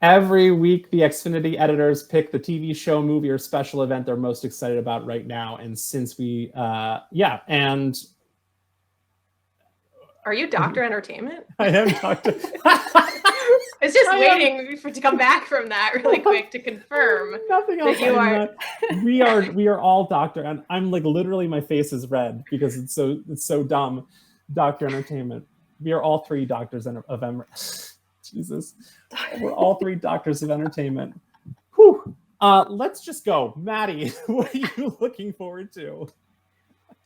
Every week, the Xfinity editors pick the TV show, movie, or special event they're most excited about right now. And since we, and... Are you Dr. Entertainment? I am Dr. I was just waiting to come back from that really quick to confirm. Nothing else. That you are. We are all Dr. And I'm like literally my face is red because it's so dumb. Dr. Entertainment. We are all three doctors of Jesus. We're all three doctors of entertainment. Whew. Let's just go. Maddie, what are you looking forward to?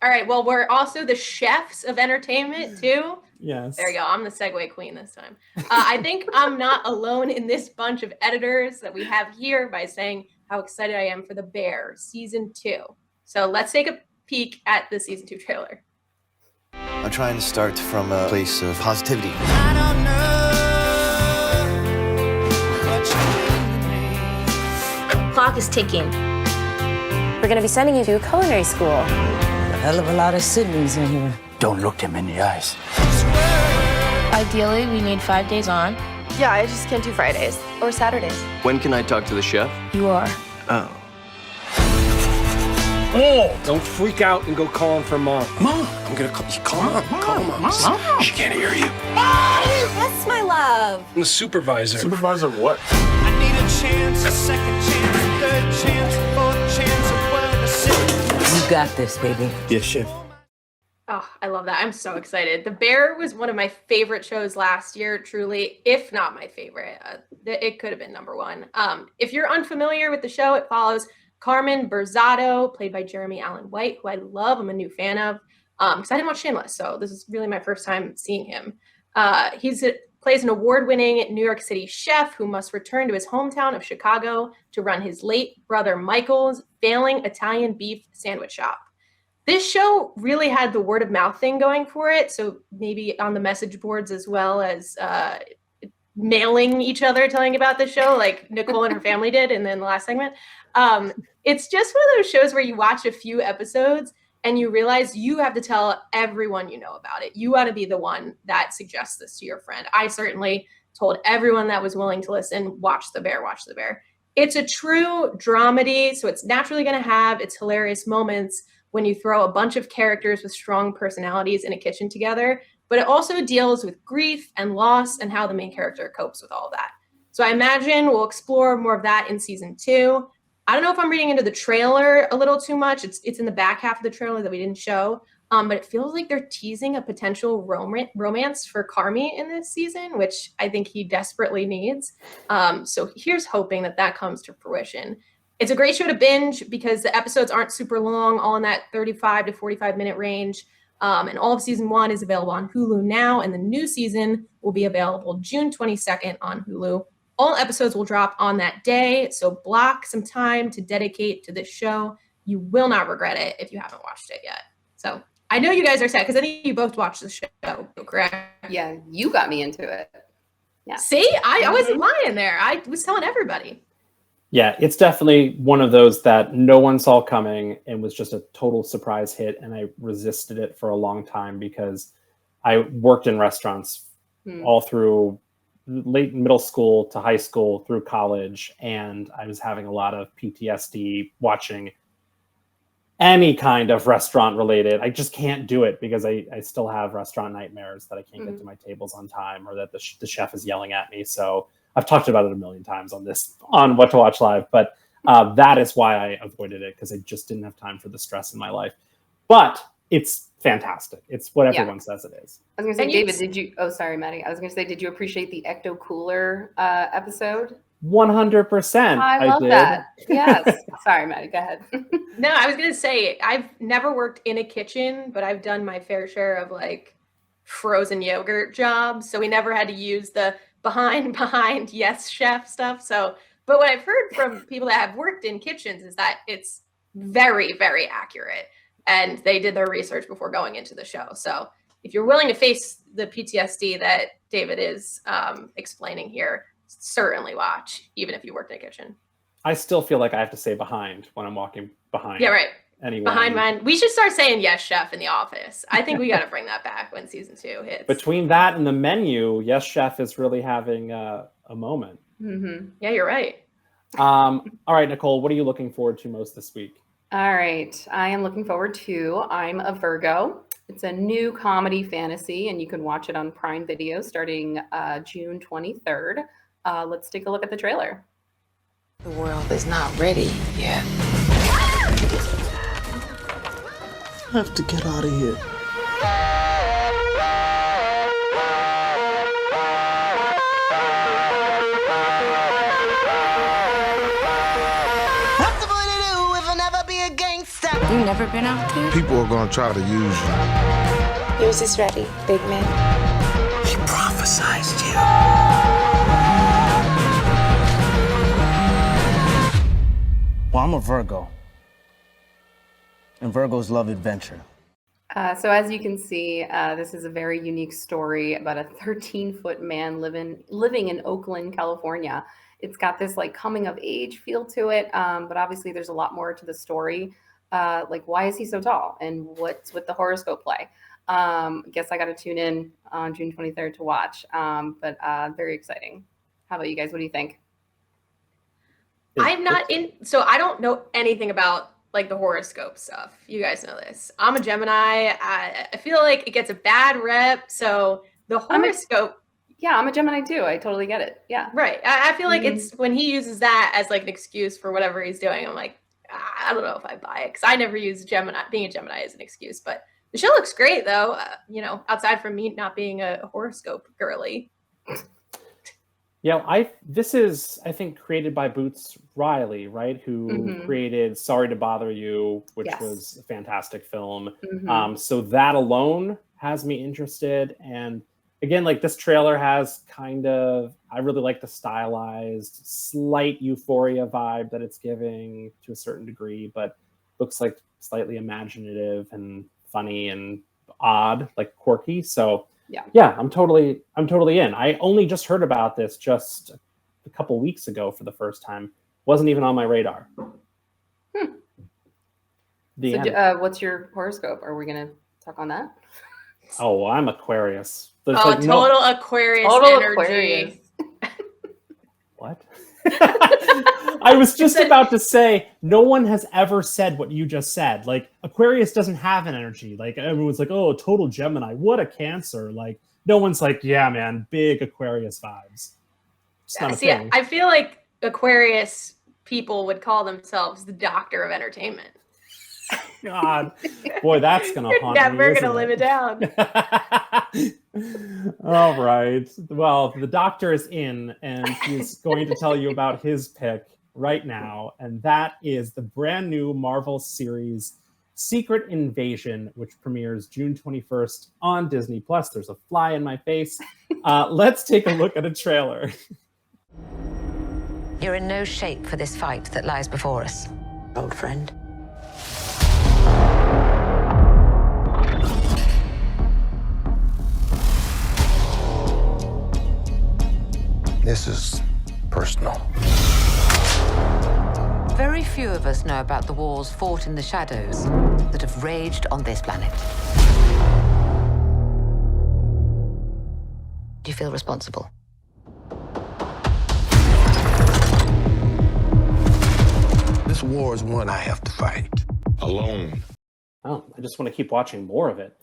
All right. Well, we're also the chefs of entertainment too. Yes. There you go. I'm the segue queen this time. I think I'm not alone in this bunch of editors that we have here by saying how excited I am for The Bear season 2. So let's take a peek at the season 2 trailer. I'm trying to start from a place of positivity. I don't know what you Clock is ticking. We're going to be sending you to a culinary school. Hell of a lot of Sydneys in here. Don't look him in the eyes. Ideally, we need 5 days on. Yeah, I just can't do Fridays or Saturdays. When can I talk to the chef? You are. Oh. Oh! Don't freak out and go calling for Mom. Mom! I'm gonna call Mom. She can't hear you. That's my love. I'm the supervisor. Supervisor of what? I need a chance, a second chance, a third chance, a fourth chance, a word to say. You got this, baby. Yes, chef. Oh, I love that. I'm so excited. The Bear was one of my favorite shows last year, truly, if not my favorite. It could have been number one. If you're unfamiliar with the show, it follows Carmen Berzatto, played by Jeremy Allen White, who I love. I'm a new fan of because I didn't watch Shameless, so this is really my first time seeing him. Plays an award-winning New York City chef who must return to his hometown of Chicago to run his late brother Michael's failing Italian beef sandwich shop. This show really had the word of mouth thing going for it. So maybe on the message boards as well as mailing each other, telling about the show like Nicole and her family did. And then the last segment, it's just one of those shows where you watch a few episodes and you realize you have to tell everyone you know about it. You ought to be the one that suggests this to your friend. I certainly told everyone that was willing to listen, watch The Bear, watch The Bear. It's a true dramedy. So it's naturally going to have its hilarious moments when you throw a bunch of characters with strong personalities in a kitchen together, but it also deals with grief and loss and how the main character copes with all of that. So I imagine we'll explore more of that in season 2. I don't know if I'm reading into the trailer a little too much. It's in the back half of the trailer that we didn't show, but it feels like they're teasing a potential romance for Carmy in this season, which I think he desperately needs. So here's hoping that comes to fruition. It's a great show to binge because the episodes aren't super long, all in that 35 to 45 minute range. And all of season 1 is available on Hulu now, and the new season will be available June 22nd on Hulu. All episodes will drop on that day, so block some time to dedicate to this show. You will not regret it if you haven't watched it yet. So I know you guys are sad because I think you both watched the show, correct? Yeah, you got me into it. Yeah. See, I wasn't lying there. I was telling everybody. Yeah, it's definitely one of those that no one saw coming and was just a total surprise hit. And I resisted it for a long time because I worked in restaurants all through late middle school to high school through college. And I was having a lot of PTSD watching any kind of restaurant related. I just can't do it because I still have restaurant nightmares that I can't get to my tables on time or that the chef is yelling at me. So I've talked about it a million times on What to Watch Live, but that is why I avoided it because I just didn't have time for the stress in my life. But it's fantastic. It's what everyone says it is. I was going to say, David, did you? Oh, sorry, Maddie. I was going to say, did you appreciate the Ecto Cooler episode? 100%. I love that. Yes. Sorry, Maddie. Go ahead. No, I was going to say, I've never worked in a kitchen, but I've done my fair share of like frozen yogurt jobs. So we never had to use the behind yes chef stuff. So, but what I've heard from people that have worked in kitchens is that it's very, very accurate and they did their research before going into the show. So if you're willing to face the PTSD that David is explaining here, certainly watch, even if you worked in a kitchen. I still feel like I have to say behind when I'm walking behind. Yeah, right. Anyone. Behind mine. We should start saying yes chef in the office. I think we got to bring that back when season 2 hits. Between that and the menu, Yes Chef is really having a moment. Yeah, you're right. All right, Nicole, what are you looking forward to most this week? All right. I am looking forward to I'm a Virgo. It's a new comedy fantasy, and you can watch it on Prime Video starting June 23rd. Let's take a look at the trailer. The world is not ready yet. I have to get out of here. What's the boy to do if I never be a gangster? You never been out there? People are gonna try to use you. Yours is ready, big man. He prophesized you. Well, I'm a Virgo. And Virgos love adventure. So as you can see, this is a very unique story about a 13-foot man living in Oakland, California. It's got this like coming of age feel to it, but obviously there's a lot more to the story. Like, why is he so tall, and what's with the horoscope play? Guess I got to tune in on June 23rd to watch. But very exciting. How about you guys? What do you think? I'm not in, so I don't know anything about like the horoscope stuff. You guys know this. I'm a Gemini. I feel like it gets a bad rep. So the horoscope. Yeah, I'm a Gemini too. I totally get it. Yeah. Right. I feel like it's when he uses that as like an excuse for whatever he's doing. I'm like, I don't know if I buy it because I never use being a Gemini as an excuse. But the show looks great though. Outside from me not being a horoscope girly. Yeah, this is, I think, created by Boots Riley, right? Who created Sorry to Bother You, which was a fantastic film. So that alone has me interested. And again, like this trailer has I really like the stylized, slight Euphoria vibe that it's giving to a certain degree, but looks like slightly imaginative and funny and odd, like quirky. So yeah, I'm totally in. I only just heard about this just a couple weeks ago for the first time. Wasn't even on my radar. What's your horoscope? Are we gonna talk on that? Oh, well, I'm Aquarius. Total Aquarius energy. Aquarius. What? I was just about to say, no one has ever said what you just said. Like, Aquarius doesn't have an energy. Like, everyone's like, oh, total Gemini. What a Cancer. Like, no one's like, yeah, man, big Aquarius vibes. It's not a thing. I feel like Aquarius people would call themselves the doctor of entertainment. God, boy, that's going to haunt me. Never going to live it down. All right. Well, the doctor is in, and he's going to tell you about his pick right now, and that is the brand new Marvel series Secret Invasion, which premieres June 21st on Disney+. There's a fly in my face. Let's take a look at a trailer. You're in no shape for this fight that lies before us, old friend. This is personal. Very few of us know about the wars fought in the shadows that have raged on this planet. Do you feel responsible? This war is one I have to fight. Alone. Oh, I just want to keep watching more of it.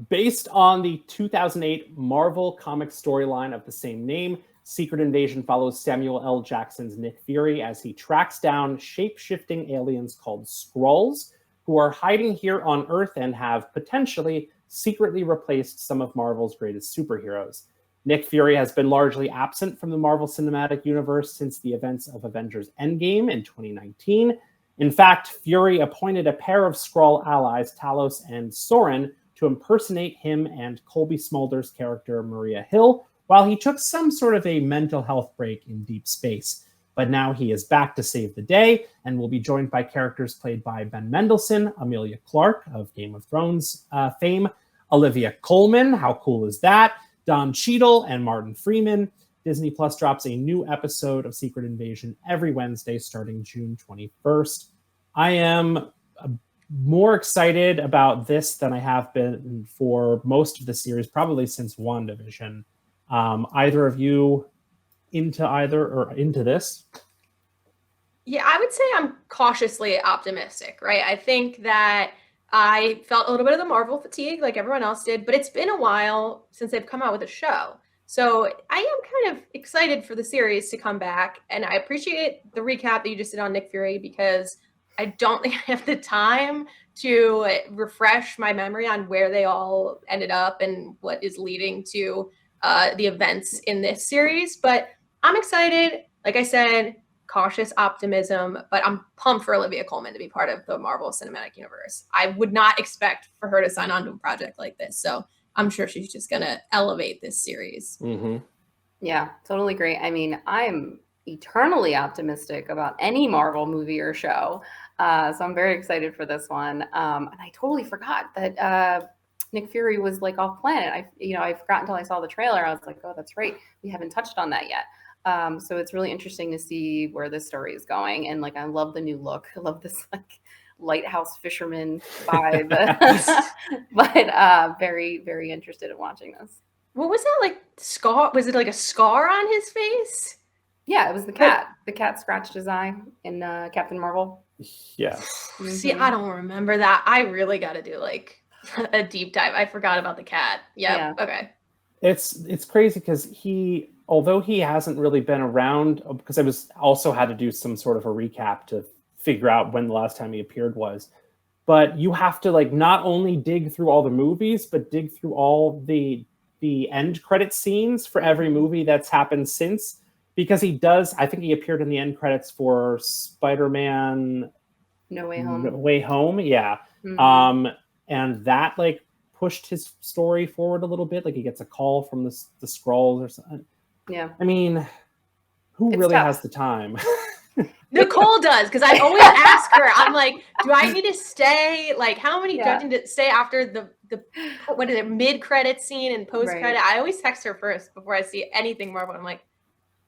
Based on the 2008 Marvel comic storyline of the same name, Secret Invasion follows Samuel L. Jackson's Nick Fury as he tracks down shape-shifting aliens called Skrulls, who are hiding here on Earth and have potentially secretly replaced some of Marvel's greatest superheroes. Nick Fury has been largely absent from the Marvel Cinematic Universe since the events of Avengers Endgame in 2019. In fact, Fury appointed a pair of Skrull allies, Talos and Soren, to impersonate him and Colby Smolder's character Maria Hill, while he took some sort of a mental health break in deep space. But now he is back to save the day and will be joined by characters played by Ben Mendelsohn, Amelia Clarke of Game of Thrones fame, Olivia Colman, how cool is that? Don Cheadle and Martin Freeman. Disney Plus drops a new episode of Secret Invasion every Wednesday starting June 21st. I am more excited about this than I have been for most of the series, probably since WandaVision. Either of you into either or into this? Yeah, I would say I'm cautiously optimistic, right? I think that I felt a little bit of the Marvel fatigue like everyone else did, but it's been a while since they've come out with a show. So I am kind of excited for the series to come back. And I appreciate the recap that you just did on Nick Fury because I don't think I have the time to refresh my memory on where they all ended up and what is leading to the events in this series. But I'm excited. Like I said, cautious optimism, but I'm pumped for Olivia Colman to be part of the Marvel Cinematic Universe. I would not expect for her to sign on to a project like this. So I'm sure she's just going to elevate this series. Mm-hmm. Yeah, totally great. I mean, I'm eternally optimistic about any Marvel movie or show. So I'm very excited for this one. And I totally forgot that Nick Fury was like off planet. I forgot until I saw the trailer. I was like, oh, that's right. We haven't touched on that yet. So it's really interesting to see where this story is going. And like, I love the new look. I love this like lighthouse fisherman vibe. But very, very interested in watching this. What was that like scar? Was it like a scar on his face? Yeah, it was the cat. The cat scratched his eye in Captain Marvel. Yes. Mm-hmm. See, I don't remember that. I really got to do like a deep dive. I forgot about the cat. Yep. Yeah. Okay. It's crazy because although he hasn't really been around, because I also had to do some sort of a recap to figure out when the last time he appeared was, but you have to like not only dig through all the movies, but dig through all the end credit scenes for every movie that's happened since, because I think he appeared in the end credits for Spider-Man No Way Home. No Way Home, yeah. Mm-hmm. And that like pushed his story forward a little bit. Like he gets a call from the Skrulls or something. Yeah. I mean, who really has the time? Nicole does, because I always ask her, I'm like, do I need to stay? Like, how many do I need to stay after the what is it, mid-credit scene and post-credit? Right. I always text her first before I see anything Marvel. I'm like,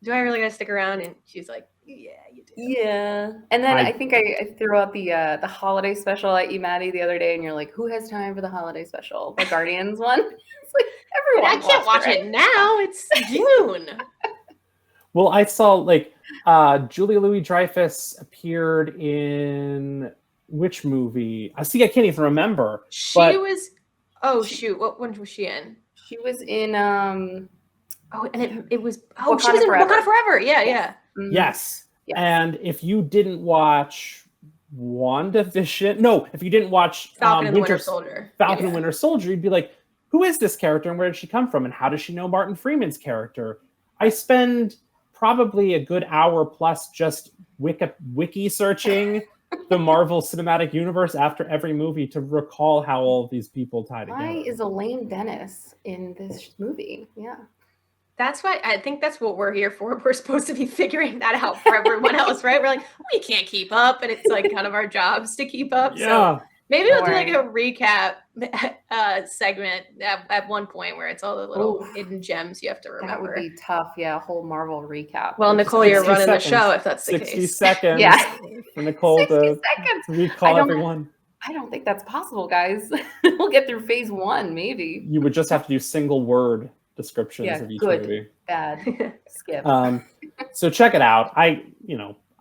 do I really got to stick around? And she's like, yeah, you do. Yeah. And then I think I threw out the holiday special at you, Maddie, the other day, and you're like, who has time for the holiday special? The Guardians one? It's like, everyone. I can't watch it now. It's June. Well, I saw like Julia Louis-Dreyfus appeared in which movie? I can't even remember. She was. Oh shoot! What one was she in? She was in. Oh, and it was. Oh, she was in Wakanda Forever. Yeah, yeah. Mm-hmm. Yes. And if you didn't watch WandaVision, if you didn't watch Falcon and Winter Soldier, and Winter Soldier, you'd be like, who is this character and where did she come from and how does she know Martin Freeman's character? I spend probably a good hour plus just wiki searching the Marvel Cinematic Universe after every movie to recall how all of these people tie together. Why is Elaine Dennis in this movie? Yeah. That's why I think that's what we're here for. We're supposed to be figuring that out for everyone else, right? We're like, we can't keep up, and it's like kind of our jobs to keep up. Yeah. So maybe we'll do like a recap segment at one point where it's all the little hidden gems you have to remember. That would be tough. Yeah, a whole Marvel recap. Well, Nicole, you're running the show if that's the case. 60 seconds. Yeah. For Nicole to recall everyone. I don't think that's possible, guys. We'll get through phase 1, maybe. You would just have to do single word descriptions of each movie. Bad, skip. So check it out. I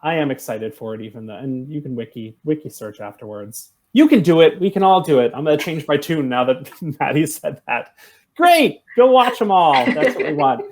am excited for it, even though, and you can wiki search afterwards. You can do it. We can all do it. I'm going to change my tune now that Maddie said that. Great. Go watch them all. That's what we want.